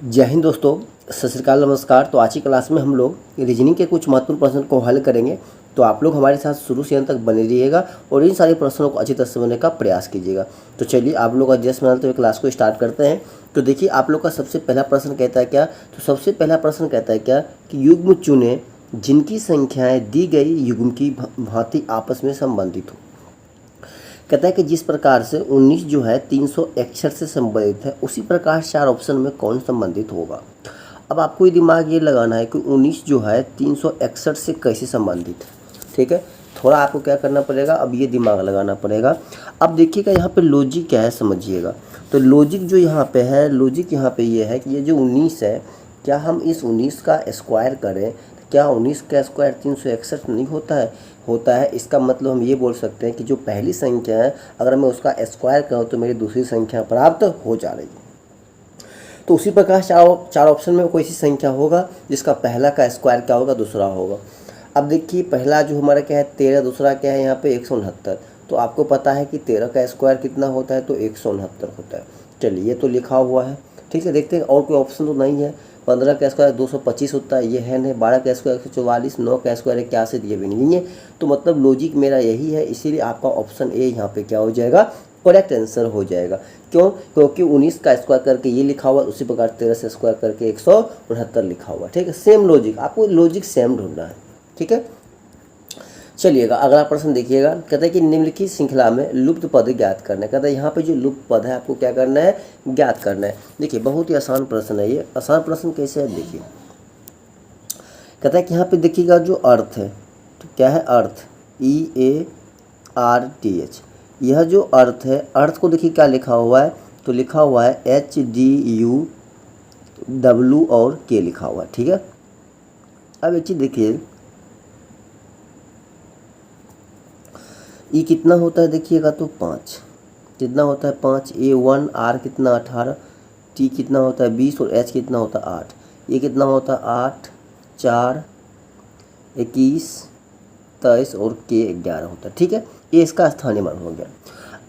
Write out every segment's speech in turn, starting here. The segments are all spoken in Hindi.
जय हिंद दोस्तों, सत श्री अकाल, नमस्कार। तो आज की क्लास में हम लोग रीजनिंग के कुछ महत्वपूर्ण प्रश्न को हल करेंगे। तो आप लोग हमारे साथ शुरू से अंत तक बने रहिएगा और इन सारे प्रश्नों को अच्छी तरह से समझने का प्रयास कीजिएगा। तो चलिए आप लोग एडजस्ट बनाते हुए क्लास को स्टार्ट करते हैं। तो देखिए आप लोग का सबसे पहला प्रश्न कहता है क्या, तो सबसे पहला प्रश्न कहता है क्या कि युग्म चुने जिनकी संख्याएँ दी गई युग्म की भांति आपस में संबंधित हो। कहता है कि जिस प्रकार से 19 जो है 361 से संबंधित है, उसी प्रकार 4 ऑप्शन में कौन संबंधित होगा। अब आपको ये दिमाग ये लगाना है कि 19 जो है 361 से कैसे संबंधित है। ठीक है, थोड़ा आपको क्या करना पड़ेगा, अब ये दिमाग लगाना पड़ेगा। अब देखिएगा यहाँ पे लॉजिक क्या है, समझिएगा। तो लॉजिक जो यहाँ पे है, लॉजिक यहाँ पे ये है कि ये जो 19 है, क्या हम इस 19 का स्क्वायर करें, क्या 19 का स्क्वायर 361 नहीं होता है। इसका मतलब हम ये बोल सकते हैं कि जो पहली संख्या है, अगर मैं उसका स्क्वायर करूँ तो मेरी दूसरी संख्या प्राप्त हो जा रही है। तो उसी प्रकार चार ऑप्शन में कोई सी संख्या होगा जिसका पहला का स्क्वायर क्या होगा, दूसरा होगा। अब देखिए पहला जो हमारा क्या है 13, दूसरा क्या है यहाँ पे 169। तो आपको पता है कि 13 का स्क्वायर कितना होता है, तो 169 होता है। चलिए ये तो लिखा हुआ है, ठीक है। देखते हैं और कोई ऑप्शन तो नहीं है। 15 का स्क्वायर 225 होता है, ये है नहीं। 12 का स्क्वायर 144, 9 का स्क्वायर 81, ये भी नहीं है। तो मतलब लॉजिक मेरा यही है, इसीलिए आपका ऑप्शन ए यहाँ पे क्या हो जाएगा, करेक्ट आंसर हो जाएगा। क्यों? क्योंकि 19 का स्क्वायर करके ये लिखा हुआ, उसी प्रकार 13 से स्क्वायर करके 169 लिखा हुआ। ठीक है, सेम लॉजिक, आपको लॉजिक सेम ढूंढना है। ठीक है, चलिएगा अगला प्रश्न देखिएगा। कहता है कि निम्नलिखित श्रृंखला में लुप्त पद ज्ञात करना है। कहता है यहाँ पे जो लुप्त पद है आपको क्या करना है, ज्ञात करना है। देखिए बहुत ही आसान प्रश्न है ये। आसान प्रश्न कैसे है, देखिए कहता है कि यहाँ पे देखिएगा जो अर्थ है, तो क्या है अर्थ, EARTH। यह जो अर्थ है, अर्थ को देखिए क्या लिखा हुआ है, तो लिखा हुआ है HDUW और K लिखा हुआ है। ठीक है, अब एक चीज़ देखिए, ई कितना होता है देखिएगा, तो 5 कितना होता है 5, A1 R कितना 18, T कितना होता है 20 और H कितना होता है 8। ये कितना होता है 8, 4, 21, 23 और K 11 होता है। ठीक है, ये इसका स्थानीय मान हो गया।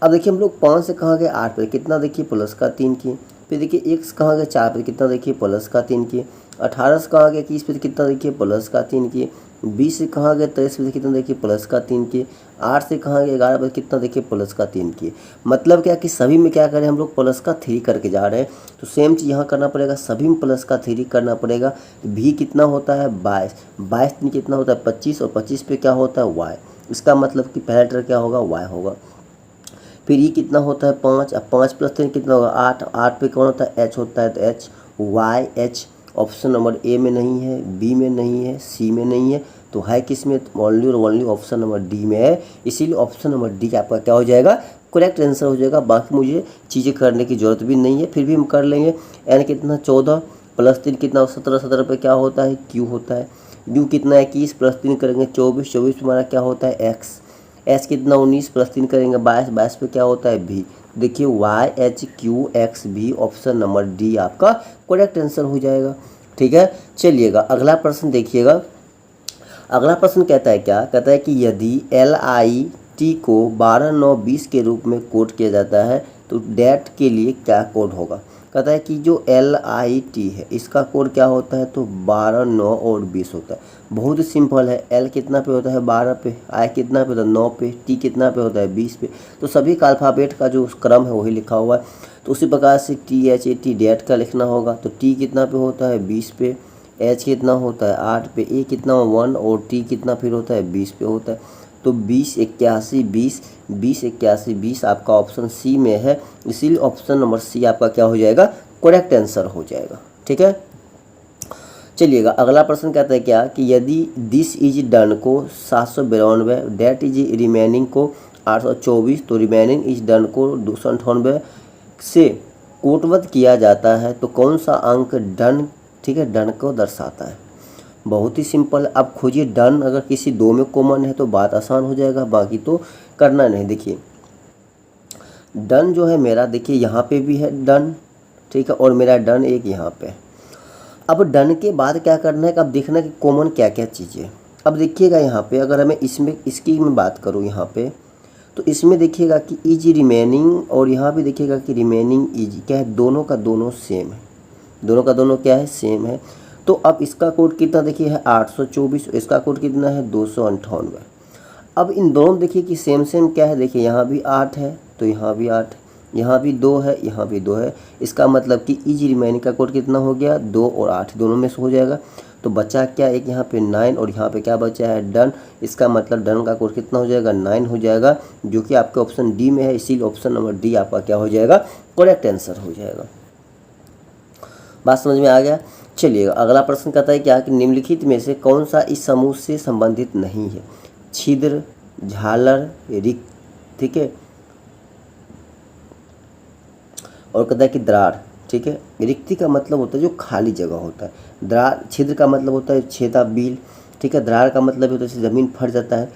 अब देखिए हम लोग 5 से कहाँ गए 8 पे, कितना देखिए प्लस का 3 की। फिर देखिए 1 से कहाँ गए 4 पे, कितना देखिए प्लस का 3 की। 18 से कहाँ गए 21 पे, कितना देखिए प्लस का 3 की। 20 से कहाँ गए 23 पे, कितना देखिए प्लस का 3 की। 8 से कहाँ गए 11 पे, कितना देखिए प्लस का 3 की। मतलब क्या कि सभी में क्या करें हम लोग प्लस का 3 करके जा रहे हैं। तो सेम चीज़ यहाँ करना पड़ेगा, सभी में प्लस का 3 करना पड़ेगा। भी कितना होता है 22, 22 3 कितना होता है 25 और 25 पे क्या होता है y। इसका मतलब कि पहला लेटर क्या होगा, y होगा। फिर ये कितना होता है 5, अब 5 प्लस 3 कितना होगा 8, 8 पे कौन होता है h होता है, तो h YH option number A में नहीं है, बी में नहीं है, सी में नहीं है, तो है किस में, ओनली और ओनली ऑप्शन नंबर डी में है। इसीलिए ऑप्शन नंबर डी आपका क्या हो जाएगा, करेक्ट आंसर हो जाएगा। बाकी मुझे चीज़ें करने की ज़रूरत भी नहीं है, फिर भी हम कर लेंगे। एन कितना 14 प्लस 3 कितना 17, 17 पे क्या होता है क्यू होता है। यू कितना 21 प्लस 3 करेंगे 24, 24 हमारा क्या होता है एक्स। एच कितना 19 प्लस 3 करेंगे 22, 22 पे क्या होता है भी। देखिए YHQXV ऑप्शन नंबर डी आपका करेक्ट आंसर हो जाएगा। ठीक है, चलिएगा अगला प्रश्न देखिएगा। अगला प्रश्न कहता है क्या, कहता है कि यदि LIT को 12 9 20 के रूप में कोड किया जाता है तो डेट के लिए क्या कोड होगा। कहता है कि जो LIT है इसका कोड क्या होता है, तो 12 9 और 20 होता है। बहुत ही सिंपल है। L कितना पे होता है 12 पे, I कितना पे होता है 9 पे, T कितना पे होता है 20 पे। तो सभी का अल्फ़ाबेट का जो क्रम है वही लिखा हुआ है। तो उसी प्रकार से THAT डेट का लिखना होगा, तो T कितना पे होता है 20 पे, H कितना होता है 8 पे, A कितना 1 और T कितना फिर होता है 20 पे होता है। तो 20 81 20, 20 81 20 आपका ऑप्शन सी में है। इसीलिए ऑप्शन नंबर सी आपका क्या हो जाएगा, करेक्ट आंसर हो जाएगा। ठीक है, चलिएगा अगला प्रश्न कहता है क्या कि यदि दिस इज डन को 792, डेट इज रिमेनिंग को 824, तो रिमेनिंग इज डन को 298 से कोटवत किया जाता है तो कौन सा अंक डन, ठीक है, डन को दर्शाता है। बहुत ही सिंपल। अब खोजिए डन, अगर किसी दो में कॉमन है तो बात आसान हो जाएगा, बाकी तो करना नहीं। देखिए डन जो है मेरा, देखिए यहाँ पे भी है डन, ठीक है, और मेरा डन एक यहाँ पे। अब डन के बाद क्या करना है, अब देखना कि कॉमन क्या क्या चीज़ें। अब देखिएगा यहाँ पे अगर हमें इसमें इसकी मैं बात करूँ यहाँ पे, तो इसमें देखिएगा कि इज रिमेनिंग, और यहाँ पे देखिएगा कि रिमेनिंग इज क्या है, दोनों का दोनों सेम है। दोनों का दोनों क्या है, सेम है। तो अब इसका कोड कितना देखिए है 824, इसका कोड कितना है 298। अब इन दोनों देखिए कि सेम सेम क्या है, देखिए यहाँ भी 8 है तो यहाँ भी 8 है, यहाँ भी 2 है, यहाँ भी 2 है। इसका मतलब कि इजी रिमाइनिंग का कोड कितना हो गया, 2 और 8 दोनों में से हो जाएगा। तो बचा क्या, एक यहाँ पे 9 और यहाँ पे क्या बचा है, डन। इसका मतलब डन का कोड कितना हो जाएगा, 9 हो जाएगा, जो कि आपके ऑप्शन डी में है, इसीलिए ऑप्शन नंबर डी आपका क्या हो जाएगा, करेक्ट आंसर हो जाएगा। बात समझ में आ गया। चलिएगा अगला प्रश्न कहता है क्या कि निम्नलिखित में से कौन सा इस समूह से संबंधित नहीं है, छिद्र, झालर, रिक्त, ठीक है, और कहता है कि दरार, ठीक है। रिक्ति का मतलब होता है जो खाली जगह होता है, दरार, छिद्र का मतलब होता है छेदा, बिल, ठीक है। दरार का मतलब होता है ज़मीन फट जाता है।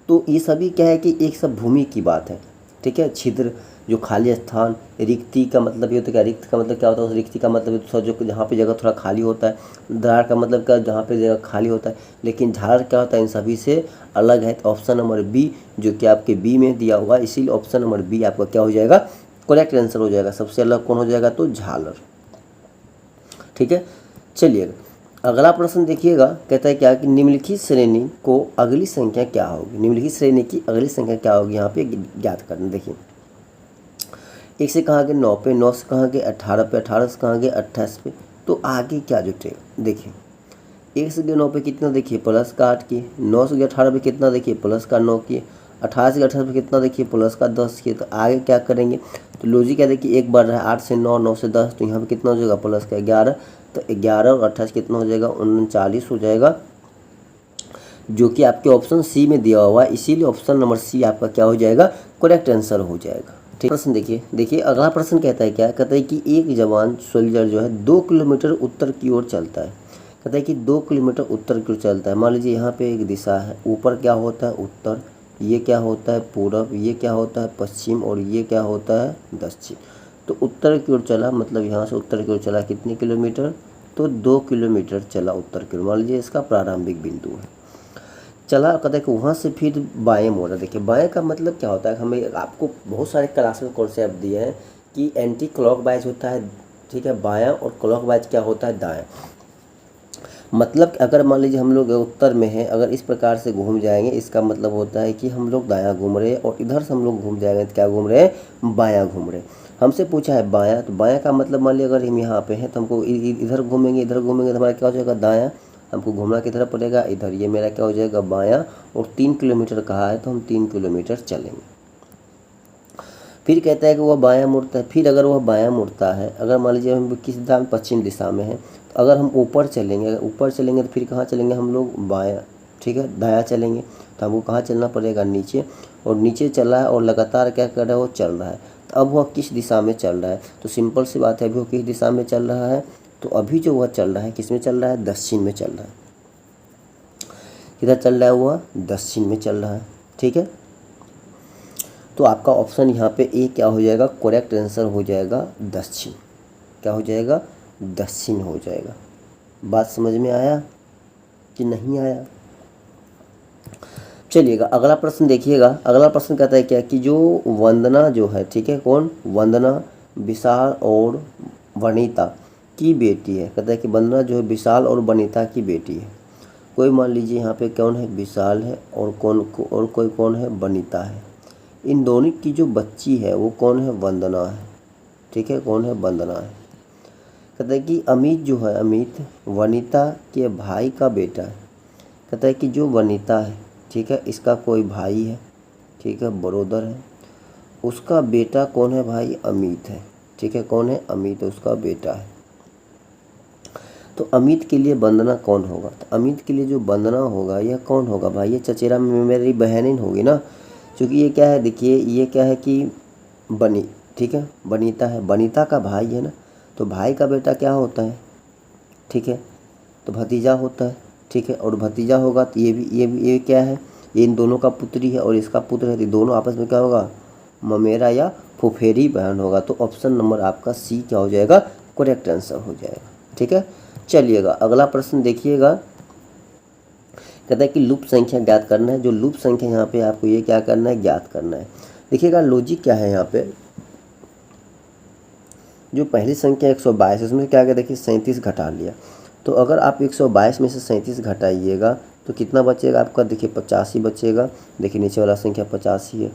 तो ये सभी क्या है कि एक सब भूमि की बात है, ठीक है। छिद्र जो खाली स्थान, रिक्ति का मतलब ये होता है क्या, रिक्त का मतलब क्या होता है, उस रिक्ति का मतलब थोड़ा जो जहाँ पे जगह थोड़ा खाली होता है। दरार का मतलब क्या, जहाँ पे जगह खाली होता है। लेकिन झालर क्या होता है, इन सभी से अलग है। तो ऑप्शन नंबर बी जो कि आपके बी में दिया हुआ है, इसीलिए ऑप्शन नंबर बी आपका क्या हो जाएगा, करेक्ट आंसर हो जाएगा। सबसे अलग कौन हो जाएगा, तो झालर, ठीक है। चलिएगा अगला प्रश्न देखिएगा, कहता है क्या कि निम्नलिखित श्रेणी को अगली संख्या क्या होगी, निम्नलिखित श्रेणी की अगली संख्या क्या होगी, यहाँ पे ज्ञात करना। देखिए 1 से कहाँ गए 9 पे, 9 से कहाँ गए 18 पे, 18 से कहाँ गए 28 पे। तो आगे क्या जुटेगा, देखिए 1 से गए 9 पे कितना, देखिए प्लस का 8 किए, 9 से गए 18 पे कितना, देखिए प्लस का 9 किए, 18 से 18 पे कितना, देखिए प्लस का 10 किए। तो आगे क्या करेंगे, तो लॉजिक है देखिए एक बढ़ रहा है 8 से 9, 9 से 10, तो यहाँ पे कितना हो जाएगा, प्लस का 11। तो 11 और 28 कितना हो जाएगा, 39 हो जाएगा, जो कि आपके ऑप्शन सी में दिया हुआ है, इसीलिए ऑप्शन नंबर सी आपका क्या हो जाएगा, करेक्ट आंसर हो जाएगा। ठीक, प्रश्न देखिए अगला प्रश्न कहता है क्या, कहता है कि एक जवान सोल्जर जो है 2 किलोमीटर उत्तर की ओर चलता है। कहता है कि 2 किलोमीटर उत्तर की ओर चलता है। मान लीजिए यहाँ पे एक दिशा है, ऊपर क्या होता है उत्तर, ये क्या होता है पूरब, ये क्या होता है पश्चिम, और ये क्या होता है दक्षिण। तो उत्तर की ओर चला, मतलब यहाँ से उत्तर की ओर चला कितने किलोमीटर, तो 2 किलोमीटर चला उत्तर की ओर। मान लीजिए इसका प्रारंभिक बिंदु है, चला। कहता है कि वहाँ से फिर बाएं मोड़ा। देखिए बाएं का मतलब क्या होता है, हमें आपको बहुत सारे क्लास में कॉन्सेप्ट दिए हैं कि एंटी क्लॉकवाइज होता है, ठीक है, बायां, और क्लॉकवाइज क्या होता है, दाएं। मतलब अगर मान लीजिए हम लोग उत्तर में हैं, अगर इस प्रकार से घूम जाएंगे, इसका मतलब होता है कि हम लोग दायां घूम रहे हैं, और इधर से हम लोग घूम जाएंगे तो क्या घूम रहे हैं, बायां घूम रहे हैं। हमसे पूछा है बायां, तो बायां का मतलब मान लीजिए अगर हम यहाँ पे हैं तो हमको इधर घूमेंगे, इधर घूमेंगे तो हमारा क्या हो जाएगा, दायां। हमको घूमना किधर पड़ेगा, इधर, ये मेरा क्या हो जाएगा, बायां। और 3 किलोमीटर कहा है तो हम 3 किलोमीटर चलेंगे। फिर कहता है कि वह बायां मुड़ता है। फिर अगर वह बायां मुड़ता है, अगर मान लीजिए हम किस दिशा में, पश्चिम दिशा में है, तो अगर हम ऊपर चलेंगे, तो फिर कहाँ चलेंगे हम लोग, बायां, ठीक है, दायां चलेंगे। तो हमको कहाँ चलना पड़ेगा, नीचे। और नीचे चला है और लगातार क्या कर रहा है, वो चल रहा है। तो अब वह किस दिशा में चल रहा है, तो सिंपल सी बात है, अभी वो किस दिशा में चल रहा है, तो अभी जो वह चल रहा है किस में चल रहा है, दक्षिण में चल रहा है। किधर चल रहा है, वह दक्षिण में चल रहा है, ठीक है। तो आपका ऑप्शन यहाँ पे ए क्या हो जाएगा, करेक्ट आंसर हो जाएगा दक्षिण। क्या हो जाएगा, दक्षिण हो जाएगा। बात समझ में आया कि नहीं आया। चलिएगा अगला प्रश्न देखिएगा। अगला प्रश्न कहता है क्या कि जो वंदना जो है, ठीक है, कौन, वंदना विशाल और वनिता की बेटी है। कहता है कि वंदना जो है विशाल और वनिता की बेटी है। कोई मान लीजिए यहाँ पे कौन है, विशाल है, और कोई कौन है, वनिता है। इन दोनों की जो बच्ची है वो कौन है, वंदना है, ठीक है, कौन है, वंदना है। कहता है कि अमित जो है, अमित वनिता के भाई का बेटा है। कहता है कि जो वनिता है, ठीक है, इसका कोई भाई है, ठीक है, ब्रदर है, उसका बेटा कौन है भाई, अमित है, ठीक है, कौन है, अमित उसका बेटा है। तो अमित के लिए वंदना कौन होगा, तो अमित के लिए जो वंदना होगा यह कौन होगा भाई, ये चचेरा में मेरी बहन होगी ना, क्योंकि ये क्या है, देखिए ये क्या है कि बनी, ठीक है, वनिता है, वनिता का भाई है ना, तो भाई का बेटा क्या होता है, ठीक है, तो भतीजा होता है, ठीक है, और भतीजा होगा तो ये क्या है, ये इन दोनों का पुत्री है और इसका पुत्र है, तो दोनों आपस में क्या होगा, ममेरा या फुफेरी बहन होगा। तो ऑप्शन नंबर आपका सी क्या हो जाएगा, करेक्ट आंसर हो जाएगा, ठीक है। चलिएगा अगला प्रश्न देखिएगा। कहता है कि लूप संख्या ज्ञात करना है। जो लूप संख्या यहाँ पे आपको ये क्या करना है, ज्ञात करना है। देखिएगा लॉजिक क्या है यहाँ पे, जो पहली संख्या 122 उसमें क्या क्या देखिए 37 घटा लिया। तो अगर आप 122 में से 37 घटाइएगा तो कितना बचेगा आपका, देखिए 85 बचेगा। देखिए नीचे वाला संख्या 85 है।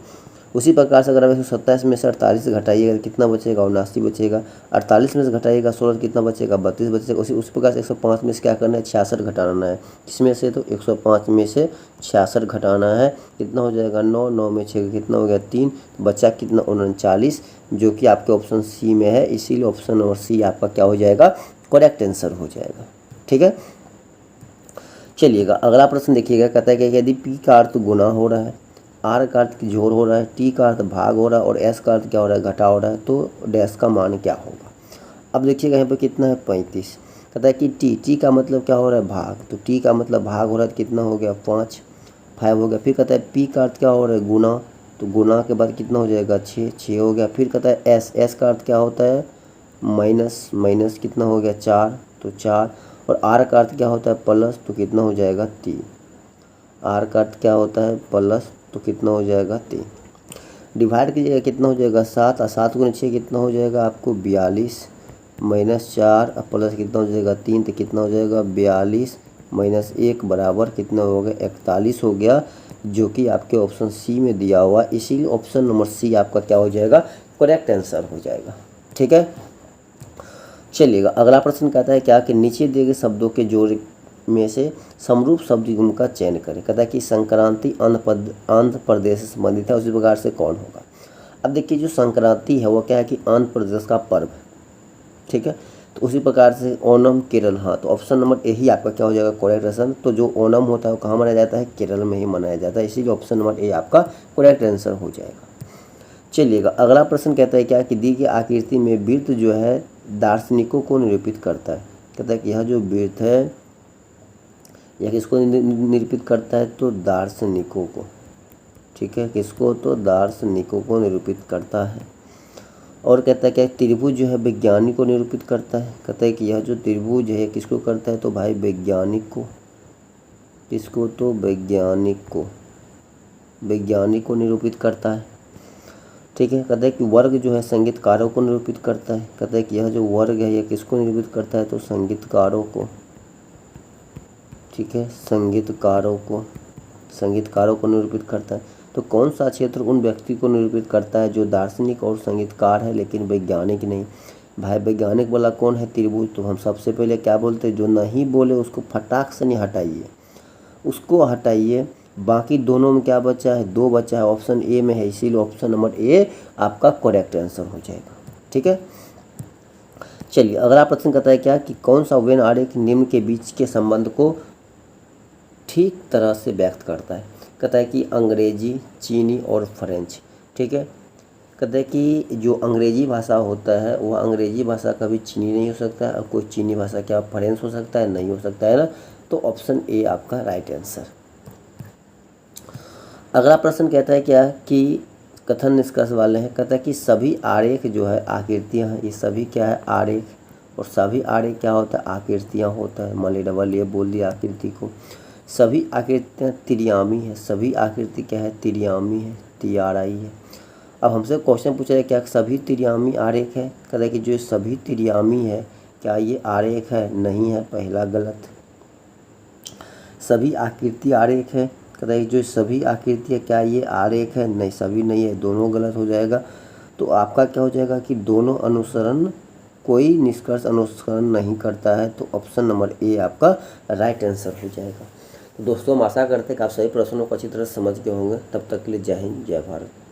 उसी प्रकार से अगर आप 127 में से 48 घटाइएगा तो कितना बचेगा, 79 बचेगा। 48 में से घटाइएगा 16 कितना बचेगा, 32 बचेगा। उसी प्रकार से 105 में से क्या करना है, 66 घटाना है। इसमें से तो 105 में से 66 घटाना है, कितना हो जाएगा 9, 9 में 6 कितना हो गया 3, बचा कितना 39, जो कि आपके ऑप्शन सी में है। इसीलिए ऑप्शन नंबर सी आपका क्या हो जाएगा, करेक्ट आंसर हो जाएगा। ठीक है, चलिएगा अगला प्रश्न देखिएगा। कहता है कि यदि पी का अर्थ गुना हो रहा है, आर का अर्थ जोड़ हो रहा है, टी का अर्थ भाग हो रहा है और एस का अर्थ क्या हो रहा है, घटा हो रहा है, तो डैश का मान क्या होगा। अब देखिएगा यहाँ पे कितना है 35। कहता है कि टी का मतलब क्या हो रहा है, भाग। तो टी का मतलब भाग हो रहा है, कितना हो गया 5 हो गया। फिर कहता है पी का अर्थ क्या हो रहा है, गुना। तो गुना के बाद कितना हो जाएगा 6 हो गया। फिर कहता है एस का अर्थ क्या होता है, माइनस कितना हो गया 4, तो 4। और आर का अर्थ क्या होता है, प्लस। तो कितना हो जाएगा 3। आर का अर्थ क्या होता है, प्लस। तो कितना हो जाएगा 3। डिवाइड कीजिएगा कितना हो जाएगा 7, और 7 गुना 6 कितना हो जाएगा आपको 42, -4 और प्लस कितना हो जाएगा 3, तो कितना हो जाएगा 42 -1 बराबर कितना हो गया 41 हो गया, जो कि आपके ऑप्शन सी में दिया हुआ। इसीलिए ऑप्शन नंबर सी आपका क्या हो जाएगा, करेक्ट आंसर हो जाएगा। ठीक है, चलिएगा अगला प्रश्न कहता है क्या कि नीचे दिए गए शब्दों के जोड़ में से समरूप शब्द युग्म का चयन करें। कहता है कि संक्रांति आंध्र प्रदेश से संबंधित है, उसी प्रकार से कौन होगा। अब देखिए जो संक्रांति है वो क्या है कि आंध्र प्रदेश का पर्व है। ठीक है, तो उसी प्रकार से ओणम केरल, हाँ तो ऑप्शन नंबर ए ही आपका क्या हो जाएगा, करेक्ट आंसर। तो जो ओणम होता है वो कहाँ मनाया जाता है, केरल में ही मनाया जाता है, इसीलिए ऑप्शन नंबर ए आपका करेक्ट आंसर हो जाएगा। चलिएगा अगला प्रश्न कहता है क्या कि दी गई आकृति में वृत्त जो है दार्शनिकों को निरूपित करता है। कहता है कि यह जो वृत्त है यह किसको निरूपित करता है, तो दार्शनिकों को। ठीक है, किसको, तो दार्शनिकों को निरूपित करता है। और कहता है क्या त्रिभुज जो है वैज्ञानिक को निरूपित करता है। कहता है कि यह जो त्रिभुज है किसको करता है, तो भाई वैज्ञानिक को। किसको, तो वैज्ञानिक को निरूपित करता है। ठीक है, कहता है कि वर्ग जो है संगीतकारों को निरूपित करता है। कहता है कि यह जो वर्ग है यह किसको निरूपित करता है, तो संगीतकारों को। ठीक है, संगीतकारों को निरूपित करता है। तो कौन सा क्षेत्र उन व्यक्ति को निरूपित करता है जो दार्शनिक और संगीतकार है लेकिन वैज्ञानिक नहीं। भाई वैज्ञानिक वाला कौन है, त्रिभुज। तो हम सबसे पहले क्या बोलते हैं, जो नहीं बोले उसको फटाक से नहीं हटाइए, उसको हटाइए। बाकी दोनों में क्या बचा है, 2 बचा है, ऑप्शन ए में है, इसीलिए ऑप्शन नंबर ए आपका करेक्ट आंसर हो जाएगा। ठीक है, चलिए अगला प्रश्न कहता है क्या कि कौन सा वेन आरेख निम्न के बीच के संबंध को ठीक तरह से व्यक्त करता है। कहता है कि अंग्रेजी, चीनी और फ्रेंच। ठीक है, कहता है कि जो अंग्रेजी भाषा होता है वह अंग्रेजी भाषा कभी चीनी नहीं हो सकता है, और कोई चीनी भाषा क्या फ्रेंच हो सकता है, नहीं हो सकता है ना। तो ऑप्शन ए आपका राइट आंसर। अगला प्रश्न कहता है क्या कि कथन निष्कर्ष वाले हैं। कहता है कि सभी आरेख जो है आकृतियाँ हैं, ये सभी क्या है आरेख, और सभी आरेख क्या होता है आकृतियाँ होता है। मान ली डबल ये बोल दिया आकृति को। सभी आकृतियाँ त्रियामी है, सभी आकृति क्या है त्रियामी है, TRI है। अब हमसे क्वेश्चन पूछा है क्या सभी त्रियामी आरेख है। कहता है कि जो सभी त्रियामी है क्या ये आरेख है, नहीं है, पहला गलत। सभी आकृति आरेख है, कहता है जो सभी आकृति है क्या ये आरेख है, नहीं, सभी नहीं है, दोनों गलत हो जाएगा। तो आपका क्या हो जाएगा कि दोनों अनुसरण, कोई निष्कर्ष अनुसरण नहीं करता है, तो ऑप्शन नंबर ए आपका राइट आंसर हो जाएगा। तो दोस्तों हम आशा करते हैं कि आप सभी प्रश्नों को अच्छी तरह समझ गए होंगे। तब तक के लिए जय हिंद, जय भारत।